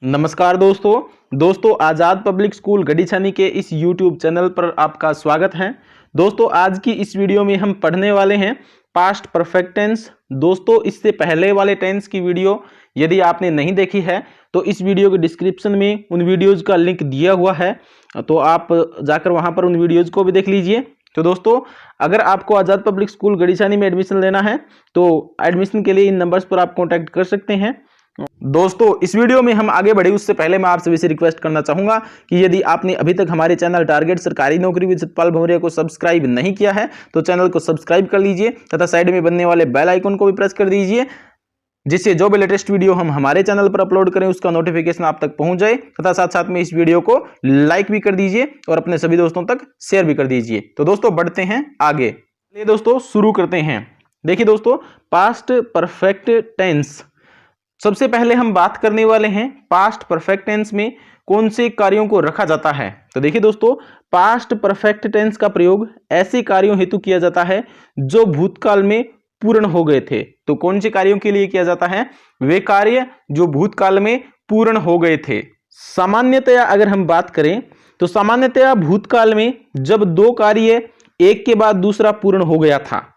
नमस्कार दोस्तों आज़ाद public school गढ़ीछानी के इस YouTube चैनल पर आपका स्वागत है। दोस्तों आज की इस वीडियो में हम पढ़ने वाले हैं पास्ट परफेक्ट टेंस। दोस्तों इससे पहले वाले टेंस की वीडियो यदि आपने नहीं देखी है तो इस वीडियो के डिस्क्रिप्शन में उन वीडियोज़ का लिंक दिया हुआ है, तो आप जाकर वहां पर उन वीडियोज़ को भी देख लीजिए। तो दोस्तों अगर आपको आज़ाद पब्लिक स्कूल गढ़ीछानी में एडमिशन लेना है तो एडमिशन के लिए इन नंबर्स पर आप कॉन्टैक्ट कर सकते हैं। दोस्तों इस वीडियो में हम आगे बढ़े उससे पहले मैं आप सभी से रिक्वेस्ट करना चाहूंगा कि यदि आपने अभी तक हमारे चैनल टारगेट सरकारी नौकरी विद सतपाल भंवरिया को सब्सक्राइब नहीं किया है तो चैनल को सब्सक्राइब कर लीजिए तथा साइड में बनने वाले बेल आइकन को भी प्रेस कर दीजिए, जिससे जो भी लेटेस्ट वीडियो हम हमारे चैनल पर अपलोड करें उसका नोटिफिकेशन आप तक पहुंच जाए तथा साथ साथ में इस वीडियो को लाइक भी कर दीजिए और अपने सभी दोस्तों तक शेयर भी कर दीजिए। तो दोस्तों बढ़ते हैं आगे। चलिए दोस्तों शुरू करते हैं। देखिए दोस्तों पास्ट परफेक्ट टेंस, सबसे पहले हम बात करने वाले हैं पास्ट परफेक्ट टेंस में कौन से कार्यों को रखा जाता है। तो देखिए दोस्तों पास्ट परफेक्ट टेंस का प्रयोग ऐसे कार्यों हेतु किया जाता है जो भूतकाल में पूर्ण हो गए थे। तो कौन से कार्यों के लिए किया जाता है? वे कार्य जो भूतकाल में पूर्ण हो गए थे। सामान्यतया अगर हम बात करें तो सामान्यतया भूतकाल में जब दो कार्य एक के बाद दूसरा पूर्ण हो गया था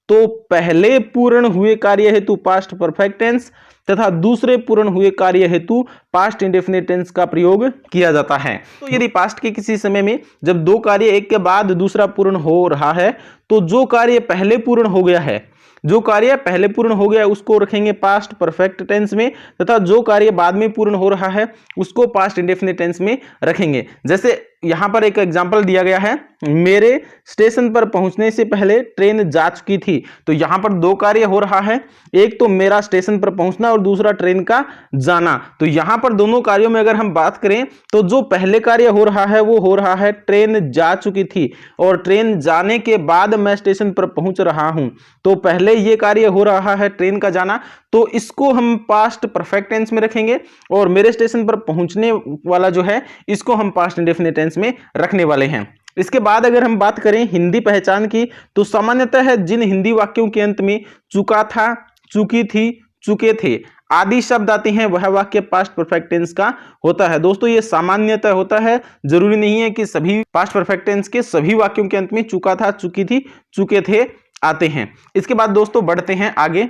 तो पहले पूर्ण हुए कार्य हेतु पास्ट परफेक्ट टेंस तथा दूसरे पूर्ण हुए कार्य हेतु पास्ट इंडेफिनिट टेंस का प्रयोग किया जाता है। तो यदि पास्ट के किसी समय में जब दो कार्य एक के बाद दूसरा पूर्ण हो रहा है तो जो कार्य पहले पूर्ण हो गया है, जो कार्य पहले पूर्ण हो गया उसको रखेंगे पास्ट परफेक्ट टेंस में तथा जो कार्य बाद में पूर्ण हो रहा है उसको पास्ट इंडेफिनिट टेंस में रखेंगे। जैसे यहां पर एक एग्जांपल दिया गया है, मेरे स्टेशन पर पहुंचने से पहले ट्रेन जा चुकी थी। तो यहां पर दो कार्य हो रहा है, एक तो मेरा स्टेशन पर पहुंचना और दूसरा ट्रेन का जाना। तो यहां पर दोनों कार्यों में अगर हम बात करें तो जो पहले कार्य हो रहा है वो हो रहा है ट्रेन जा चुकी थी और ट्रेन जाने के बाद मैं स्टेशन पर पहुंच रहा हूं। तो पहले ये कार्य हो रहा है ट्रेन का जाना, तो इसको हम पास्ट परफेक्ट टेंस में रखेंगे और मेरे स्टेशन पर पहुंचने वाला जो है इसको हम पास्ट इंडेफिनिट टेंस में रखने वाले हैं। इसके बाद अगर हम बात करें हिंदी पहचान की तो सामान्यतः जिन हिंदी वाक्यों के अंत में चुका था, चुकी थी, चुके थे आदि शब्द आते हैं वह वाक्य पास्ट परफेक्ट टेंस का होता है। दोस्तों ये सामान्यतः होता है, जरूरी नहीं है कि सभी पास्ट परफेक्ट टेंस के सभी वाक्यों के अंत में चुका था, चुकी थी, चुके थे आते हैं। इसके बाद दोस्तों बढ़ते हैं आगे।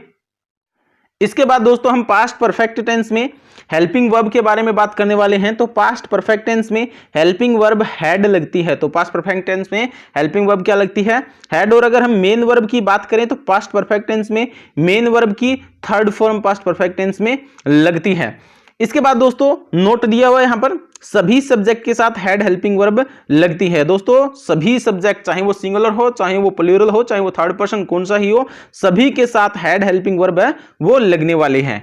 इसके बाद दोस्तों हम पास्ट परफेक्ट टेंस में हेल्पिंग वर्ब के बारे में बात करने वाले हैं। तो पास्ट परफेक्ट टेंस में हेल्पिंग वर्ब हैड लगती है। तो पास्ट परफेक्ट टेंस में हेल्पिंग वर्ब क्या लगती है? हैड। और अगर हम मेन वर्ब की बात करें तो पास्ट परफेक्ट टेंस में मेन वर्ब की third form past perfect tense में लगती है। इसके बाद दोस्तों नोट दिया हुआ है यहां पर सभी सब्जेक्ट के साथ हैड हेल्पिंग वर्ब लगती है। दोस्तों सभी सब्जेक्ट चाहे वो सिंगुलर हो, चाहे वो प्लूरल हो, चाहे वो थर्ड पर्सन कौन सा ही हो, सभी के साथ हैड हेल्पिंग वर्ब है वो लगने वाले हैं।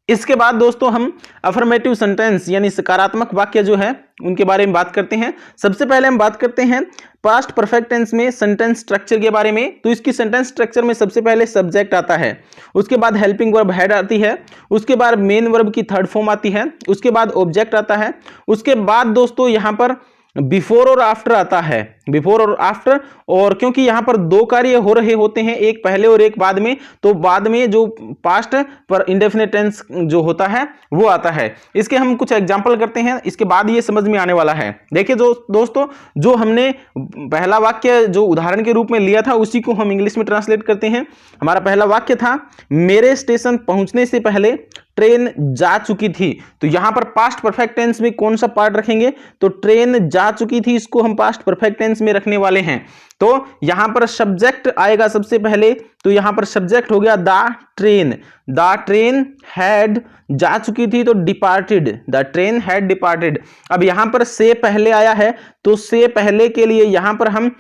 इसके बाद दोस्तों हम अफर्मेटिव सेंटेंस यानी सकारात्मक वाक्य जो है उनके बारे में बात करते हैं। सबसे पहले हम बात करते हैं पास्ट परफेक्ट टेंस में सेंटेंस स्ट्रक्चर के बारे में। तो इसकी सेंटेंस स्ट्रक्चर में सबसे पहले सब्जेक्ट आता है, उसके बाद हेल्पिंग वर्ब हैड आती है, उसके बाद मेन वर्ब की थर्ड फॉर्म आती है, उसके बाद ऑब्जेक्ट आता है, उसके बाद दोस्तों यहां पर बिफोर और आफ्टर आता है, बिफोर और आफ्टर। और क्योंकि यहां पर दो कार्य हो रहे होते हैं, एक पहले और एक बाद में, तो बाद में जो पास्ट पर इंडेफिनिट टेंस जो होता है वो आता है। इसके हम कुछ एग्जांपल करते हैं, इसके बाद ये समझ में आने वाला है। देखिए दोस्तों जो हमने पहला वाक्य जो उदाहरण के रूप में लिया था उसी को हम इंग्लिश में ट्रांसलेट करते हैं। हमारा पहला वाक्य था मेरे स्टेशन पहुंचने से पहले ट्रेन जा चुकी थी। तो यहां पर पास्ट परफेक्ट टेंस में कौन सा पार्ट रखेंगे? तो ट्रेन जा चुकी थी, इसको हम पास्ट परफेक्ट टेंस में रखने वाले हैं। तो यहां पर सब्जेक्ट आएगा सबसे पहले, तो यहां पर सब्जेक्ट हो गया the train. The train had जा चुकी थी तो departed, the train had departed. अब यहां पर से पहले आया है तो से पहले के लिए यहां पर हम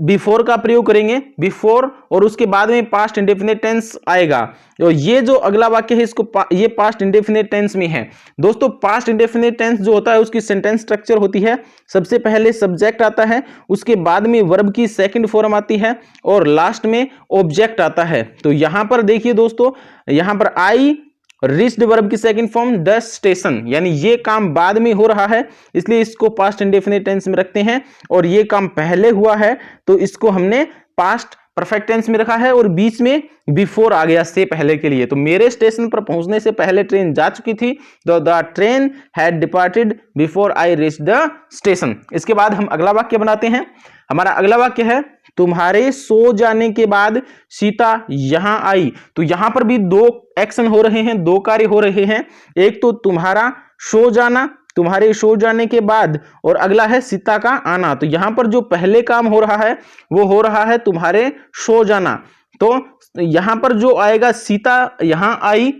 बिफोर का प्रयोग करेंगे, बिफोर, और उसके बाद में पास्ट इंडेफिनिट टेंस आएगा। तो ये जो अगला वाक्य है इसको ये पास्ट इंडेफिनिट टेंस में है। दोस्तों पास्ट इंडेफिनिट टेंस जो होता है उसकी सेंटेंस स्ट्रक्चर होती है, सबसे पहले सब्जेक्ट आता है, उसके बाद में वर्ब की सेकंड फॉर्म आती है और लास्ट में ऑब्जेक्ट आता है। तो यहां पर देखिए दोस्तों यहां पर आई रिच्ड वर्ब की सेकंड फॉर्म द स्टेशन, यानी ये काम बाद में हो रहा है इसलिए इसको पास्ट इंडेफिनिट टेंस में रखते हैं, और ये काम पहले हुआ है तो इसको हमने पास्ट परफेक्ट टेंस में रखा है और बीच में बिफोर आ गया से पहले के लिए। तो मेरे स्टेशन पर पहुंचने से पहले ट्रेन जा चुकी थी, तो the train had departed before I reach the station. इसके बाद हम अगला वाक्य बनाते हैं। हमारा अगला वाक्य है तुम्हारे सो जाने के बाद सीता यहां आई। तो यहां पर भी दो एक्शन हो रहे हैं, दो कार्य हो रहे हैं। एक तो तुम्हारा सो जाना, तुम्हारे सो जाने के बाद, और अगला है सीता का आना। तो यहां पर जो पहले काम हो रहा है वो हो रहा है तुम्हारे सो जाना। तो यहां पर जो आएगा सीता यहां आई,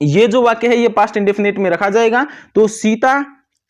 ये जो वाक्य है ये पास्ट इंडेफिनिट में रखा जाएगा। तो Sita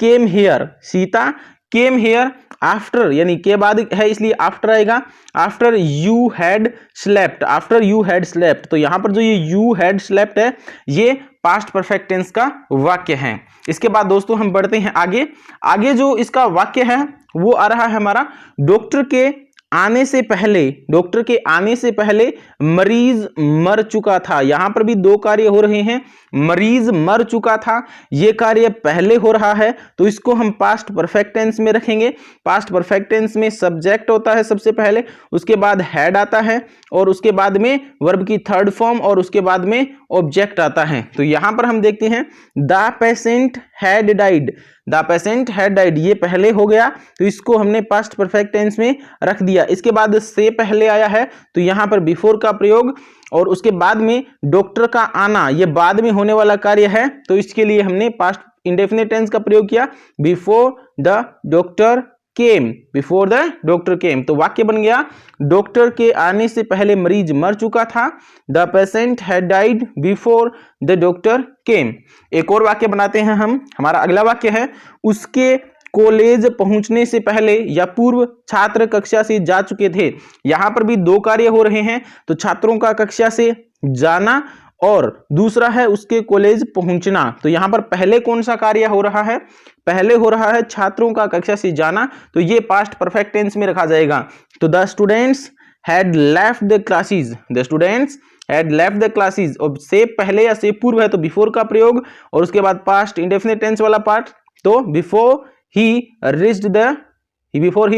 came here, Sita came here after, यानी के बाद है इसलिए आफ्टर आएगा। After you had slept, after you had slept. तो यहां पर जो ये यू हैड स्लेप्ट है ये पास्ट परफेक्ट टेंस का वाक्य है। इसके बाद दोस्तों हम बढ़ते हैं आगे। आगे जो इसका वाक्य है वो आ रहा है हमारा डॉक्टर के आने से पहले, डॉक्टर के आने से पहले मरीज मर चुका था। यहां पर भी दो कार्य हो रहे हैं। मरीज मर चुका था ये कार्य पहले हो रहा है, तो इसको हम पास्ट परफेक्ट टेंस में रखेंगे। पास्ट परफेक्ट टेंस में सब्जेक्ट होता है सबसे पहले, उसके बाद हैड आता है, और उसके बाद में वर्ब की थर्ड फॉर्म, और उसके बाद में ऑब्जेक्ट आता है। तो यहां पर हम देखते हैं the patient had died, the patient had died ये पहले हो गया, तो इसको हमने पास्ट परफेक्ट टेंस में रख दिया। इसके बाद से पहले आया है तो यहां पर बिफोर का प्रयोग, और उसके बाद में डॉक्टर का आना ये बाद में होने वाला कार्य है, तो इसके लिए हमने पास्ट इंडेफिनिट टेंस का प्रयोग किया, before the doctor came, before the doctor केम। तो वाक्य बन गया डॉक्टर के आने से पहले मरीज मर चुका था, the patient had died before the doctor केम। एक और वाक्य बनाते हैं हम। हमारा अगला वाक्य है उसके कॉलेज पहुंचने से पहले या पूर्व छात्र कक्षा से जा चुके थे। यहां पर भी दो कार्य हो रहे हैं, तो छात्रों का कक्षा से जाना और दूसरा है उसके कॉलेज पहुंचना। तो यहां पर पहले कौन सा कार्य हो रहा है? पहले हो रहा है छात्रों का कक्षा से जाना, तो ये पास्ट परफेक्ट टेंस में रखा जाएगा। तो the students had left the classes, the students had left the classes. और से पहले या से पूर्व है तो बिफोर का प्रयोग, और उसके बाद पास्ट इंडेफिनिट टेंस वाला पार्ट, तो बिफोर ही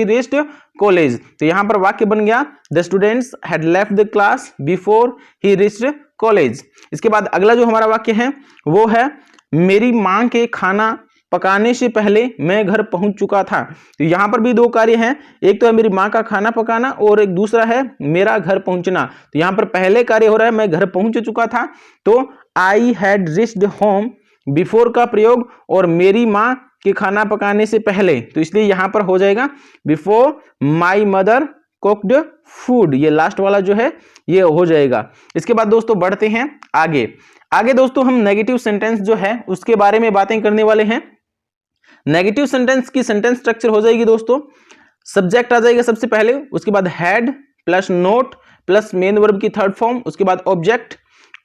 reached कॉलेज। तो यहां पर वाक्य बन गया the students had left the class before he reached college. इसके बाद अगला जो हमारा वाक्य है वो है मेरी मां के खाना पकाने से पहले मैं घर पहुंच चुका था। तो यहां पर भी दो कार्य हैं, एक तो है मेरी मां का खाना पकाना और एक दूसरा है मेरा घर पहुंचना। तो यहां पर पहले कार्य हो रहा है मैं घर पहुंच चुका था, तो I had reached home before का प्रयोग, और मेरी मां के खाना पकाने से पहले, तो इसलिए यहां पर हो जाएगा before my mother cooked food. ये लास्ट वाला जो है ये हो जाएगा। इसके बाद दोस्तों बढ़ते हैं आगे। आगे दोस्तों हम नेगेटिव सेंटेंस जो है उसके बारे में बातें करने वाले हैं। नेगेटिव सेंटेंस की सेंटेंस स्ट्रक्चर हो जाएगी दोस्तों, सब्जेक्ट आ जाएगा सबसे पहले, उसके बाद had plus note plus main verb की थर्ड फॉर्म, उसके बाद ऑब्जेक्ट,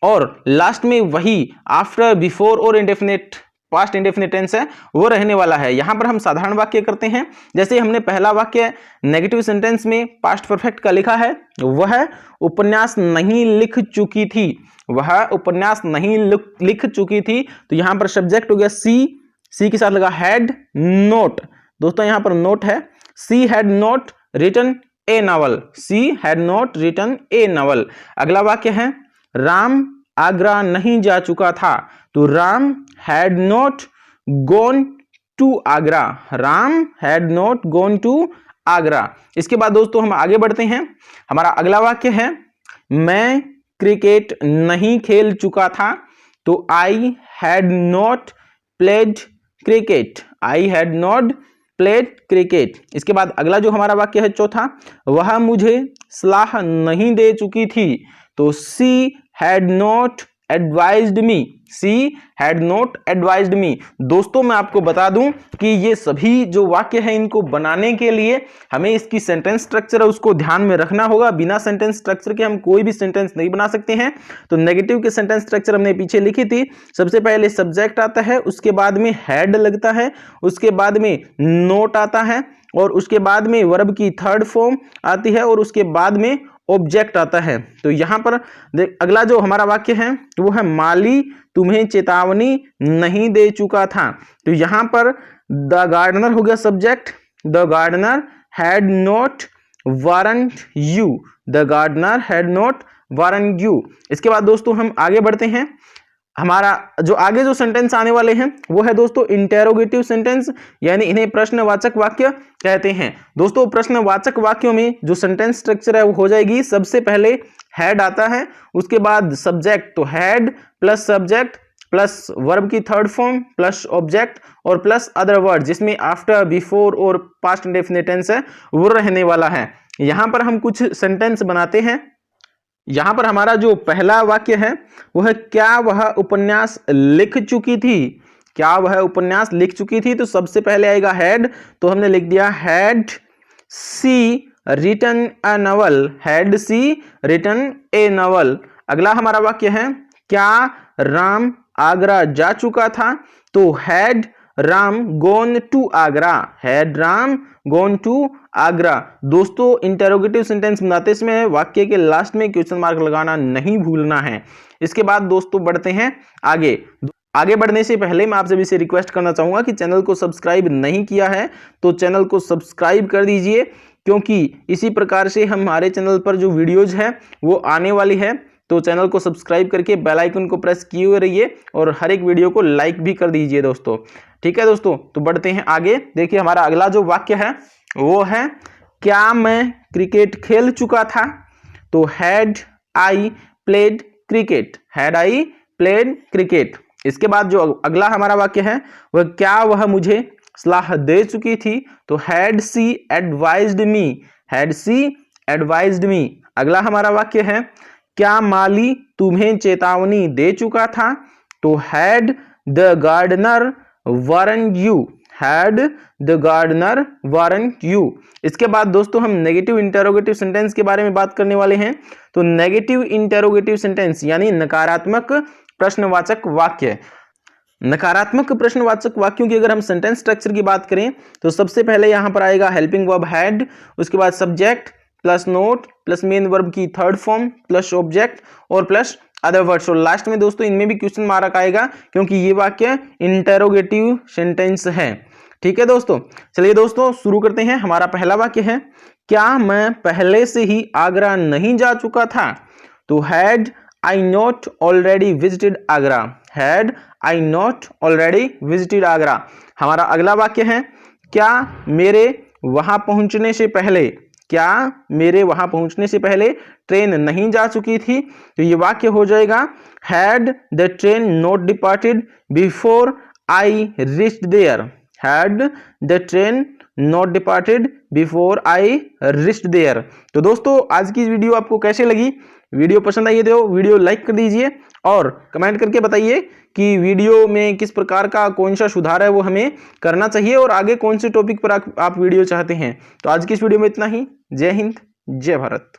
और लास्ट में वही आफ्टर बिफोर और इंडेफिनिट पास्ट इंडेफिनिट टेंस है वो रहने वाला है। यहां पर हम साधारण वाक्य करते हैं। जैसे हमने पहला वाक्य नेगेटिव सेंटेंस में पास्ट परफेक्ट का लिखा है, वह उपन्यास नहीं लिख चुकी थी, वह उपन्यास नहीं लिख चुकी थी। तो यहां पर सब्जेक्ट हो गया सी के साथ लगा हैड नोट। दोस्तों यहां पर नोट है, she had not written a novel, she had not written a novel. अगला वाक्य है राम आगरा नहीं जा चुका था, तो Ram had not gone to Agra, Ram had not gone to Agra. इसके बाद दोस्तों हम आगे बढ़ते हैं। हमारा अगला वाक्य है मैं क्रिकेट नहीं खेल चुका था, तो I had not played cricket, I had not played cricket. इसके बाद अगला जो हमारा वाक्य है चौथा, वह मुझे सलाह नहीं दे चुकी थी, तो she had not advised me, she had not advised me. दोस्तों मैं आपको बता दूं कि ये सभी जो वाक्य है इनको बनाने के लिए हमें इसकी सेंटेंस स्ट्रक्चर है उसको ध्यान में रखना होगा। बिना सेंटेंस स्ट्रक्चर के हम कोई भी सेंटेंस नहीं बना सकते हैं। तो नेगेटिव के सेंटेंस स्ट्रक्चर हमने पीछे लिखी थी। सबसे पहले सब्जेक्ट आता है, उसके बाद में हैड लगता है, उसके बाद में नोट आता है, और उसके बाद में वर्ब की थर्ड फॉर्म आती है, और उसके बाद में ऑब्जेक्ट आता है। तो यहां पर अगला जो हमारा वाक्य है वो है माली तुम्हें चेतावनी नहीं दे चुका था। तो यहां पर द गार्डनर हो गया subject, the gardener had not warned you, the gardener had not warned you. इसके बाद दोस्तों हम आगे बढ़ते हैं। हमारा जो आगे जो सेंटेंस आने वाले हैं वो है दोस्तों इंटेरोगेटिव सेंटेंस, यानी इन्हें प्रश्नवाचक वाक्य कहते हैं। दोस्तों प्रश्नवाचक वाक्यों में जो सेंटेंस स्ट्रक्चर है वो हो जाएगी, सबसे पहले हैड आता है, उसके बाद सब्जेक्ट, तो had plus subject plus verb की थर्ड फॉर्म प्लस ऑब्जेक्ट और प्लस अदर वर्ड, जिसमें आफ्टर, बिफोर और पास्ट इंडेफिनिट टेंस है वो रहने वाला है। यहां पर हम कुछ सेंटेंस बनाते हैं। यहां पर हमारा जो पहला वाक्य है वो है, क्या वह उपन्यास लिख चुकी थी। क्या वह उपन्यास लिख चुकी थी, तो सबसे पहले आएगा हैड, तो हमने लिख दिया had she written a novel, had she written a novel. अगला हमारा वाक्य है, क्या राम आगरा जा चुका था, तो had Ram gone to Agra, had Ram gone to Agra. दोस्तों इंटेरोगेटिव सेंटेंस बनाते समय वाक्य के लास्ट में क्वेश्चन मार्क लगाना नहीं भूलना है। इसके बाद दोस्तों बढ़ते हैं आगे। आगे बढ़ने से पहले मैं आप सभी से रिक्वेस्ट करना चाहूंगा कि चैनल को सब्सक्राइब नहीं किया है तो चैनल को सब्सक्राइब कर दीजिए, क्योंकि इसी प्रकार से हमारे चैनल पर जो वीडियोज है वो आने वाली है। तो चैनल को सब्सक्राइब करके बेल आइकन को प्रेस किए हुए रहिए और हर एक वीडियो को लाइक भी कर दीजिए दोस्तों। ठीक है दोस्तों, तो बढ़ते हैं आगे। देखिए हमारा अगला जो वाक्य है वो है, क्या मैं क्रिकेट खेल चुका था, तो had I played cricket, had I played cricket. इसके बाद जो अगला हमारा वाक्य है वह, क्या वह मुझे सलाह दे चुकी थी, तो had she advised me, had she advised me. अगला हमारा वाक्य है, क्या माली तुम्हें चेतावनी दे चुका था, तो had the gardener warned you, had the gardener warned you. इसके बाद दोस्तों हम नेगेटिव इंटेरोगेटिव सेंटेंस के बारे में बात करने वाले हैं। तो नेगेटिव इंटेरोगेटिव सेंटेंस यानी नकारात्मक प्रश्नवाचक वाक्य। नकारात्मक प्रश्नवाचक वाक्यों की अगर हम सेंटेंस स्ट्रक्चर की बात करें तो सबसे पहले यहां पर आएगा हेल्पिंग वर्ब हैड, उसके बाद subject plus note plus main verb की थर्ड फॉर्म प्लस ऑब्जेक्ट और प्लस अदर वर्ड्स, और लास्ट में दोस्तों इनमें भी क्वेश्चन मार्क आएगा क्योंकि ये वाक्य इंटेरोगेटिव सेंटेंस है। ठीक है दोस्तों, चलिए दोस्तों शुरू करते हैं। हमारा पहला वाक्य है, क्या मैं पहले से ही आगरा नहीं जा चुका था, तो had I not already visited Agra, had I not already visited Agra. हमारा अगला वाक्य है, क्या मेरे वहां पहुंचने से पहले, क्या मेरे वहां पहुंचने से पहले ट्रेन नहीं जा चुकी थी, तो ये वाक्य हो जाएगा, had the train not departed before I reached there, had the train not departed before I reached there. तो दोस्तों आज की वीडियो आपको कैसे लगी? वीडियो पसंद आई है तो वीडियो लाइक कर दीजिए और कमेंट करके बताइए कि वीडियो में किस प्रकार का कौन सा सुधार है वो हमें करना चाहिए और आगे कौन से टॉपिक पर आप वीडियो चाहते हैं। तो आज की इस वीडियो में इतना ही। जय हिंद, जय भारत।